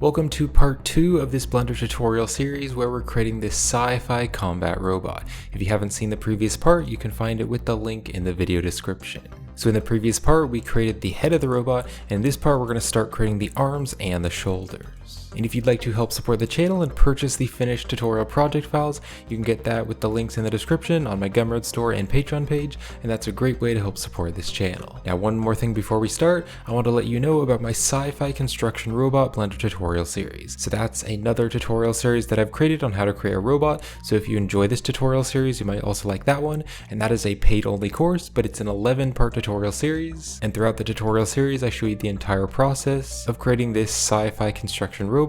Welcome to part 2 of this Blender tutorial series where we're creating this Sci-Fi Combat Robot. If you haven't seen the previous part, you can find it with the link in the video description. So in the previous part, we created the head of the robot, and in this part we're going to start creating the arms and the shoulders. And if you'd like to help support the channel and purchase the finished tutorial project files, you can get that with the links in the description on my Gumroad store and Patreon page, and that's a great way to help support this channel. Now one more thing before we start, I want to let you know about my Sci-Fi Construction Robot Blender tutorial series. So that's another tutorial series that I've created on how to create a robot, so if you enjoy this tutorial series, you might also like that one, and that is a paid-only course, but it's an 11-part tutorial series, and throughout the tutorial series I show you the entire process of creating this Sci-Fi Construction Robot.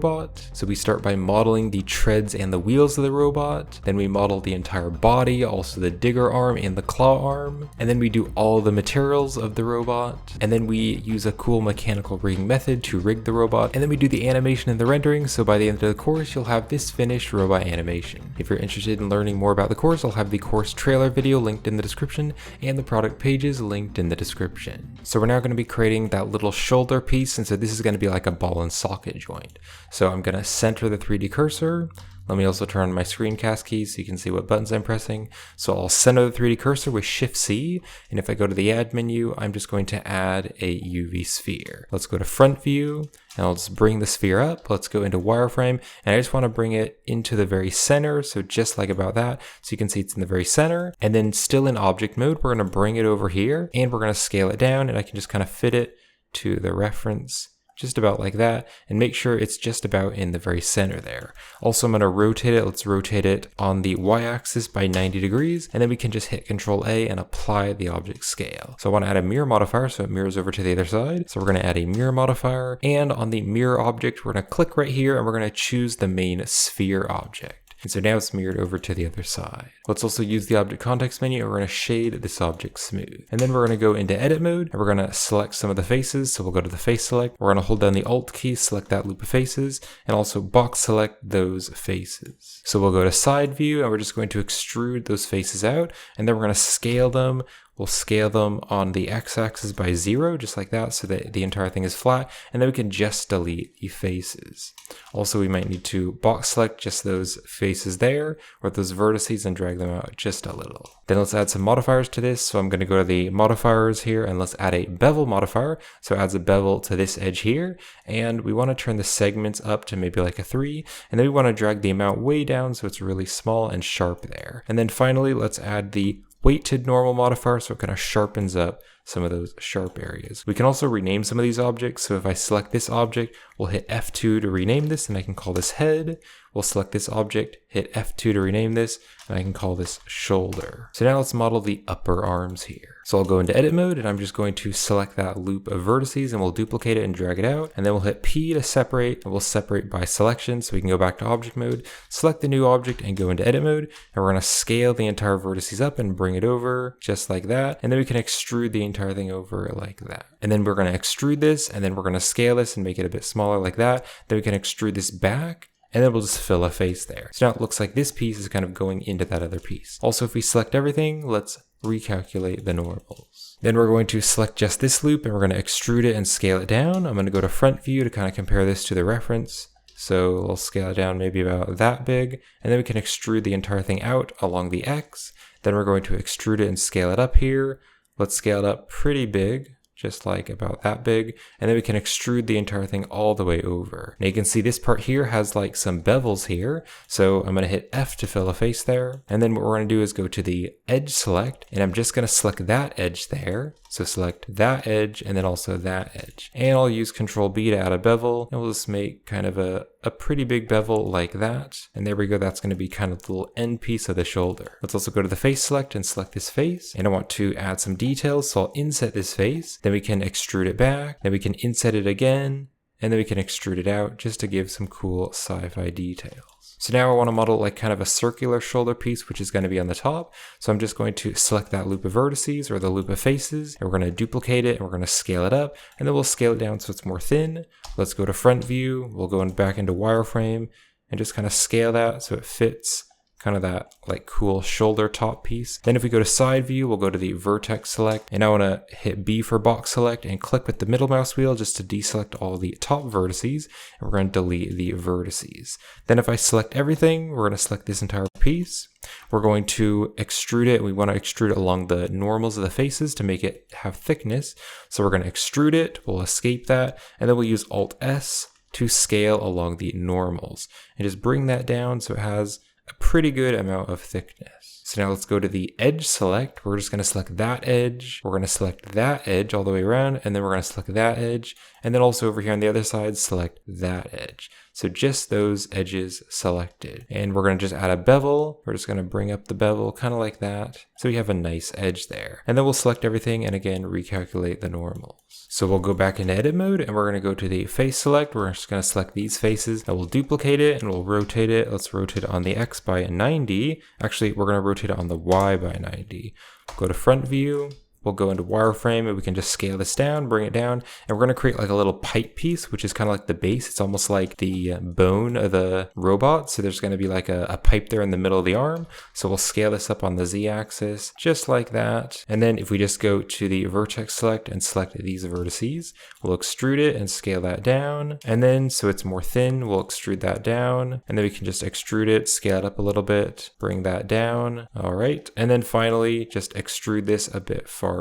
So we start by modeling the treads and the wheels of the robot, then we model the entire body, also the digger arm and the claw arm, and then we do all the materials of the robot, and then we use a cool mechanical rigging method to rig the robot, and then we do the animation and the rendering, so by the end of the course you'll have this finished robot animation. If you're interested in learning more about the course, I'll have the course trailer video linked in the description and the product pages linked in the description. So we're now going to be creating that little shoulder piece, and so this is going to be like a ball and socket joint. So I'm going to center the 3D cursor. Let me also turn on my screencast keys so you can see what buttons I'm pressing. So I'll center the 3D cursor with Shift-C, and if I go to the add menu, I'm just going to add a UV sphere. Let's go to front view, and I'll just bring the sphere up. Let's go into wireframe, and I just want to bring it into the very center, so just like about that. So you can see it's in the very center, and then still in object mode, we're going to bring it over here, and we're going to scale it down, and I can just kind of fit it to the reference just about like that, and make sure it's just about in the very center there. Also, I'm going to rotate it. Let's rotate it on the y-axis by 90 degrees, and then we can just hit Control A and apply the object scale. So I want to add a mirror modifier so it mirrors over to the other side. So we're going to add a mirror modifier, and on the mirror object, we're going to click right here, and we're going to choose the main sphere object. And so now it's mirrored over to the other side. Let's also use the object context menu, and we're going to shade this object smooth. And then we're going to go into edit mode, and we're going to select some of the faces. So we'll go to the face select. We're going to hold down the Alt key, select that loop of faces, and also box select those faces. So we'll go to side view, and we're just going to extrude those faces out, and then we're going to scale them. We'll scale them on the x-axis by 0, just like that, so that the entire thing is flat, and then we can just delete the faces. Also, we might need to box select just those faces there, or those vertices, and drag them out just a little. Then let's add some modifiers to this, so I'm going to go to the modifiers here, and let's add a bevel modifier, so it adds a bevel to this edge here, and we want to turn the segments up to maybe like a 3, and then we want to drag the amount way down so it's really small and sharp there. And then finally, let's add the weight to normal modifier so it kind of sharpens up some of those sharp areas. We can also rename some of these objects. So if I select this object, we'll hit F2 to rename this, and I can call this head. We'll select this object, hit F2 to rename this, and I can call this shoulder. So now let's model the upper arms here. So I'll go into edit mode, and I'm just going to select that loop of vertices, and we'll duplicate it and drag it out. And then we'll hit P to separate, and we'll separate by selection. So we can go back to object mode, select the new object, and go into edit mode. And we're going to scale the entire vertices up and bring it over just like that. And then we can extrude the entire thing over like that. And then we're going to extrude this, and then we're going to scale this and make it a bit smaller like that. Then we can extrude this back, and then we'll just fill a face there. So now it looks like this piece is kind of going into that other piece. Also, if we select everything, let's recalculate the normals. Then we're going to select just this loop, and we're going to extrude it and scale it down. I'm going to go to front view to kind of compare this to the reference. So we'll scale it down maybe about that big, and then we can extrude the entire thing out along the X. Then we're going to extrude it and scale it up here. Let's scale it up pretty big, just like about that big, and then we can extrude the entire thing all the way over. Now you can see this part here has like some bevels here, so I'm going to hit F to fill a face there, and then what we're going to do is go to the edge select, and I'm just going to select that edge there. So select that edge and then also that edge. And I'll use Control B to add a bevel, and we'll just make kind of a pretty big bevel like that. And there we go, that's going to be kind of the little end piece of the shoulder. Let's also go to the face select and select this face. And I want to add some details, so I'll inset this face. Then we can extrude it back, then we can inset it again, and then we can extrude it out just to give some cool sci-fi details. So now I want to model like kind of a circular shoulder piece, which is going to be on the top. So I'm just going to select that loop of vertices or the loop of faces, and we're going to duplicate it, and we're going to scale it up, and then we'll scale it down so it's more thin. Let's go to front view. We'll go back into wireframe and just kind of scale that so it fits kind of that like cool shoulder top piece. Then if we go to side view, we'll go to the vertex select, and I want to hit B for box select and click with the middle mouse wheel just to deselect all the top vertices, and we're going to delete the vertices. Then if I select everything, we're going to select this entire piece. We're going to extrude it. We want to extrude it along the normals of the faces to make it have thickness. So we're going to extrude it, we'll escape that, and then we'll use Alt S to scale along the normals and just bring that down so it has a pretty good amount of thickness. So now let's go to the edge select. We're just going to select that edge. We're going to select that edge all the way around, and then we're going to select that edge. And then also over here on the other side, select that edge. So just those edges selected. And we're going to just add a bevel. We're just going to bring up the bevel kind of like that. So we have a nice edge there. And then we'll select everything and again, recalculate the normals. So we'll go back into edit mode and we're going to go to the face select. We're just going to select these faces and we'll duplicate it and we'll rotate it. Let's rotate it on the X by 90. Actually, we're going to rotate it on the Y by 90. Go to front view. We'll go into wireframe and we can just scale this down, bring it down, and we're going to create like a little pipe piece, which is kind of like the base. It's almost like the bone of the robot. So there's going to be like a pipe there in the middle of the arm. So we'll scale this up on the Z axis, just like that. And then if we just go to the vertex select and select these vertices, we'll extrude it and scale that down. And then so it's more thin, we'll extrude that down. And then we can just extrude it, scale it up a little bit, bring that down. All right. And then finally, just extrude this a bit farther.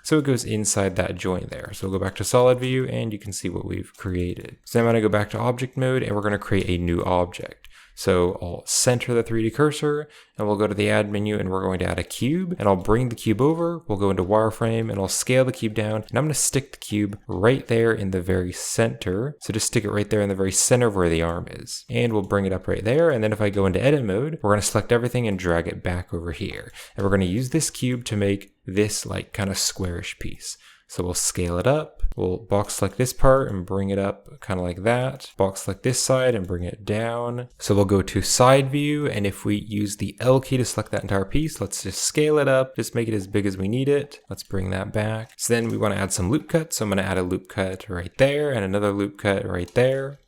So it goes inside that joint there. So we'll go back to solid view and you can see what we've created. So I'm going to go back to object mode and we're going to create a new object. So I'll center the 3D cursor and we'll go to the add menu and we're going to add a cube, and I'll bring the cube over. We'll go into wireframe and I'll scale the cube down, and I'm going to stick the cube right there in the very center. So just stick it right there in the very center of where the arm is, and we'll bring it up right there. And then if I go into edit mode, we're going to select everything and drag it back over here. And we're going to use this cube to make this like kind of squarish piece. So we'll scale it up, we'll box select this part and bring it up kind of like that, box select this side and bring it down. So we'll go to side view, and if we use the L key to select that entire piece, let's just scale it up, just make it as big as we need it. Let's bring that back. So then we want to add some loop cuts. So I'm going to add a loop cut right there and another loop cut right there.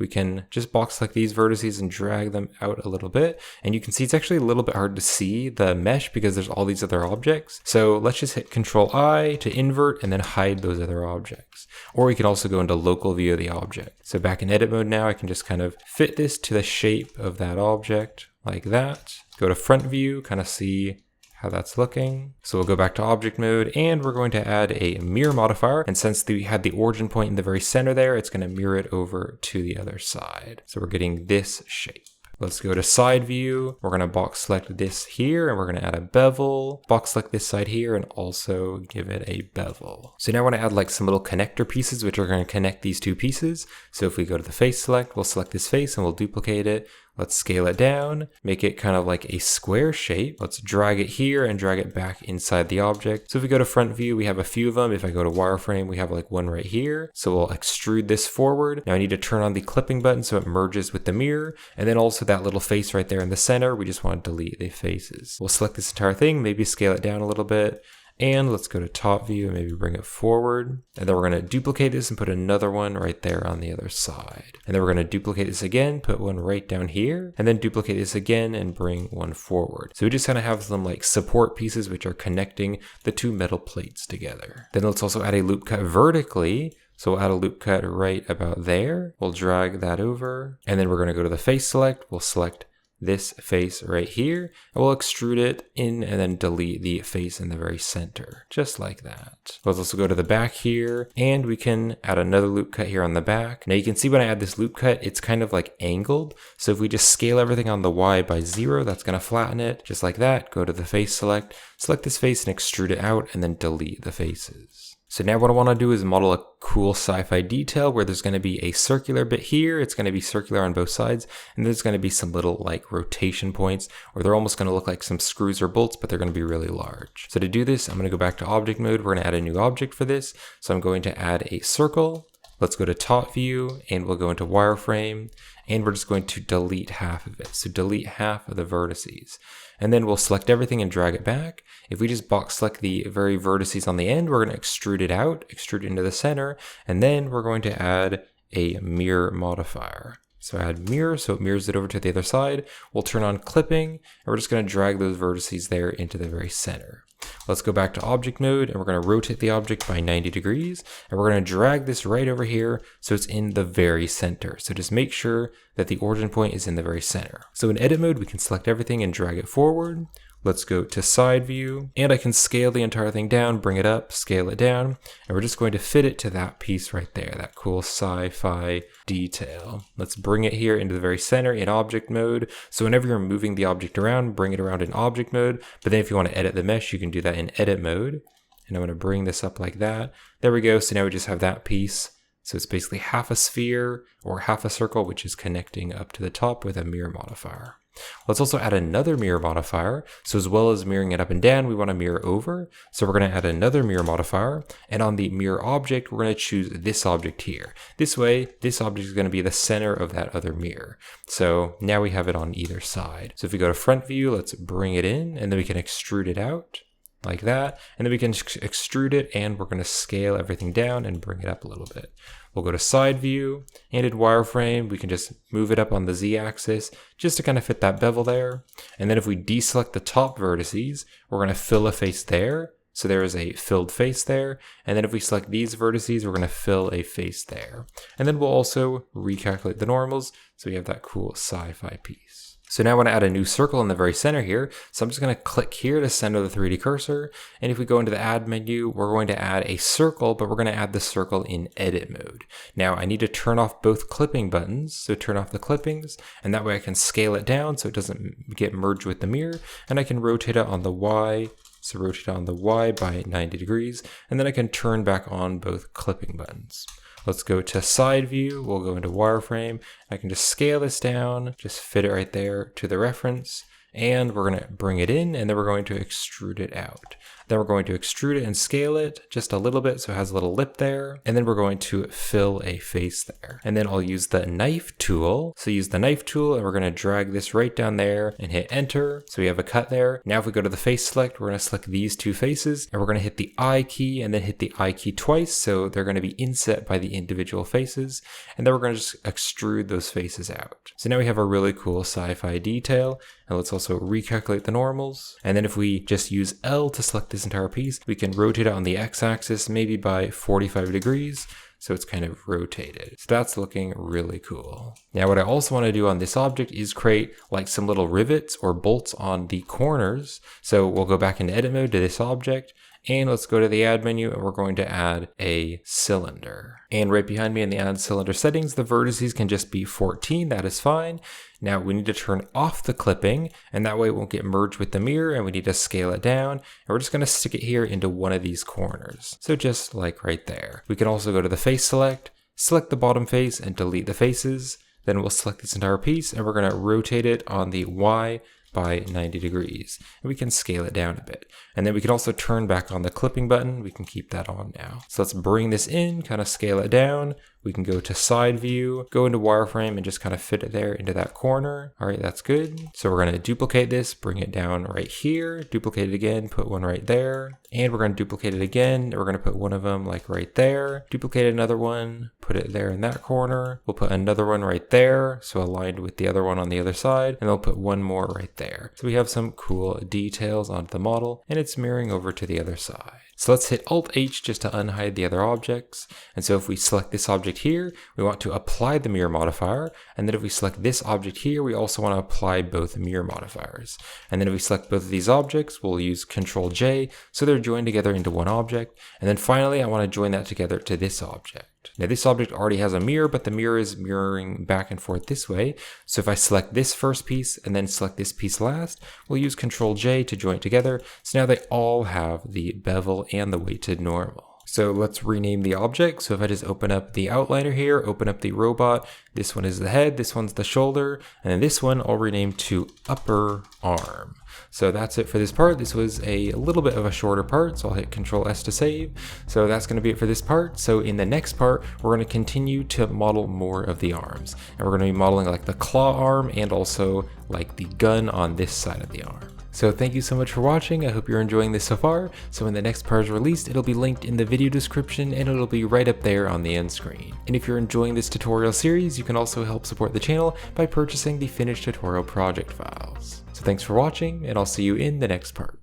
We can just box select these vertices and drag them out a little bit. And you can see it's actually a little bit hard to see the mesh because there's all these other objects. So let's just hit Control I to invert and then hide those other objects. Or we can also go into local view of the object. So back in edit mode now, I can just kind of fit this to the shape of that object like that. Go to front view, kind of see how that's looking. So we'll go back to object mode and we're going to add a mirror modifier. And since we had the origin point in the very center there, it's going to mirror it over to the other side. So we're getting this shape. Let's go to side view. We're going to box select this here and we're going to add a bevel. Box select this side here and also give it a bevel. So now I want to add like some little connector pieces which are going to connect these two pieces. So if we go to the face select, we'll select this face and we'll duplicate it. Let's scale it down, make it kind of like a square shape. Let's drag it here and drag it back inside the object. So if we go to front view, we have a few of them. If I go to wireframe, we have like one right here. So we'll extrude this forward. Now I need to turn on the clipping button so it merges with the mirror. And then also that little face right there in the center, we just want to delete the faces. We'll select this entire thing, maybe scale it down a little bit. And let's go to top view and maybe bring it forward. And then we're going to duplicate this and put another one right there on the other side. And then we're going to duplicate this again, put one right down here, and then duplicate this again and bring one forward. So we just kind of have some like support pieces which are connecting the two metal plates together. Then let's also add a loop cut vertically. So we'll add a loop cut right about there. We'll drag that over. And then we're going to go to the face select. We'll select this face right here, and we'll extrude it in and then delete the face in the very center, just like that. Let's also go to the back here, and we can add another loop cut here on the back. Now you can see when I add this loop cut, it's kind of like angled. So if we just scale everything on the Y by 0, that's going to flatten it, just like that. Go to the face select this face and extrude it out, and then delete the faces. So now what I want to do is model a cool sci-fi detail where there's going to be a circular bit here. It's going to be circular on both sides. And there's going to be some little like rotation points, or they're almost going to look like some screws or bolts, but they're going to be really large. So to do this, I'm going to go back to object mode. We're going to add a new object for this. So I'm going to add a circle. Let's go to top view and we'll go into wireframe, and we're just going to delete half of it. So delete half of the vertices. And then we'll select everything and drag it back. If we just box select the very vertices on the end, we're going to extrude it out, extrude it into the center, and then we're going to add a mirror modifier. So add mirror, so it mirrors it over to the other side. We'll turn on clipping, and we're just going to drag those vertices there into the very center. Let's go back to object mode, and we're going to rotate the object by 90 degrees, and we're going to drag this right over here so it's in the very center. So just make sure that the origin point is in the very center. So in edit mode, we can select everything and drag it forward. Let's go to side view, and I can scale the entire thing down, bring it up, scale it down, and we're just going to fit it to that piece right there, that cool sci-fi detail. Let's bring it here into the very center in object mode. So whenever you're moving the object around, bring it around in object mode, but then if you want to edit the mesh, you can do that in edit mode. And I'm going to bring this up like that. There we go. So now we just have that piece. So it's basically half a sphere or half a circle, which is connecting up to the top with a mirror modifier. Let's also add another mirror modifier. So as well as mirroring it up and down, we want to mirror over. So we're going to add another mirror modifier. And on the mirror object, we're going to choose this object here. This way, this object is going to be the center of that other mirror. So now we have it on either side. So if we go to front view, let's bring it in, and then we can extrude it out like that. And then we can extrude it, and we're going to scale everything down and bring it up a little bit. We'll go to side view, and in wireframe, we can just move it up on the Z-axis just to kind of fit that bevel there. And then if we deselect the top vertices, we're going to fill a face there. So there is a filled face there. And then if we select these vertices, we're going to fill a face there. And then we'll also recalculate the normals. So we have that cool sci-fi piece. So now I want to add a new circle in the very center here. So I'm just going to click here to center the 3D cursor. And if we go into the add menu, we're going to add a circle, but we're going to add the circle in edit mode. Now I need to turn off both clipping buttons. So turn off the clippings, and that way I can scale it down so it doesn't get merged with the mirror. And I can rotate it on the Y. So rotate on the Y by 90 degrees. And then I can turn back on both clipping buttons. Let's go to side view. We'll go into wireframe. I can just scale this down, just fit it right there to the reference. And we're going to bring it in, and then we're going to extrude it out. Then we're going to extrude it and scale it just a little bit so it has a little lip there. And then we're going to fill a face there. And then I'll use the knife tool. So use the knife tool, and we're going to drag this right down there and hit enter. So we have a cut there. Now if we go to the face select, we're going to select these two faces, and we're going to hit the I key and then hit the I key twice. So they're going to be inset by the individual faces. And then we're going to just extrude those faces out. So now we have a really cool sci-fi detail. And let's also recalculate the normals. And then if we just use L to select this entire piece, we can rotate it on the x-axis maybe by 45 degrees. So it's kind of rotated. So that's looking really cool. Now what I also want to do on this object is create like some little rivets or bolts on the corners. So we'll go back into edit mode to this object. And let's go to the add menu, and we're going to add a cylinder. And right behind me in the add cylinder settings, the vertices can just be 14. That is fine. Now we need to turn off the clipping, and that way it won't get merged with the mirror, and we need to scale it down. And we're just going to stick it here into one of these corners. So just like right there. We can also go to the face select the bottom face and delete the faces. Then we'll select this entire piece, and we're going to rotate it on the Y by 90 degrees. And we can scale it down a bit. And then we can also turn back on the clipping button. We can keep that on now. So let's bring this in, kind of scale it down. We can go to side view, go into wireframe, and just kind of fit it there into that corner. All right, that's good. So we're going to duplicate this, bring it down right here, duplicate it again, put one right there. And we're going to duplicate it again. We're going to put one of them like right there, duplicate another one, put it there in that corner. We'll put another one right there, so aligned with the other one on the other side. And we'll put one more right there. So we have some cool details onto the model, and it's mirroring over to the other side. So let's hit Alt-H just to unhide the other objects. And so if we select this object here, we want to apply the mirror modifier. And then if we select this object here, we also want to apply both mirror modifiers. And then if we select both of these objects, we'll use Ctrl-J, so they're joined together into one object. And then finally, I want to join that together to this object. Now this object already has a mirror, but the mirror is mirroring back and forth this way. So if I select this first piece and then select this piece last, we'll use Ctrl-J to join it together. So now they all have the bevel and the weighted normal. So let's rename the object. So if I just open up the outliner here, open up the robot, this one is the head, this one's the shoulder, and then this one I'll rename to upper arm. So that's it for this part. This was a little bit of a shorter part, so I'll hit Ctrl-S to save. So that's going to be it for this part. So in the next part, we're going to continue to model more of the arms. And we're going to be modeling like the claw arm and also like the gun on this side of the arm. So thank you so much for watching, I hope you're enjoying this so far. So when the next part is released, it'll be linked in the video description and it'll be right up there on the end screen. And if you're enjoying this tutorial series, you can also help support the channel by purchasing the finished tutorial project files. So thanks for watching, and I'll see you in the next part.